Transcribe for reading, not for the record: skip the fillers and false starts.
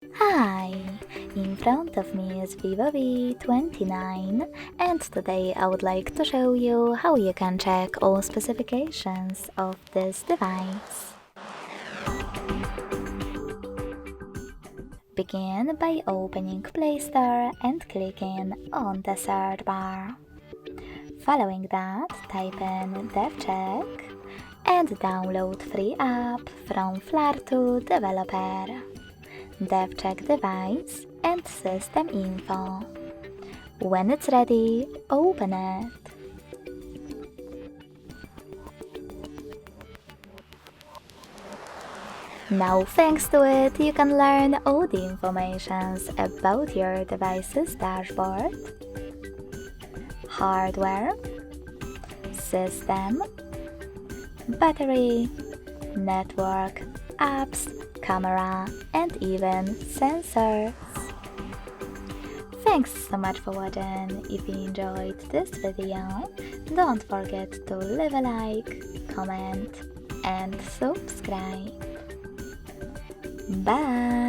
Hi! In front of me is VIVO V29 and today I would like to show you how you can check all specifications of this device. Begin by opening Play Store and clicking on the search bar. Following that, type in DevCheck and download free app from Flare2 developer. DevCheck device and system info. When it's ready, open it. Now thanks to it, you can learn all the informations about your device's dashboard, hardware, system, battery, network, apps, camera, and even sensors. Thanks so much for watching. If you enjoyed this video, don't forget to leave a like, comment, and subscribe. Bye!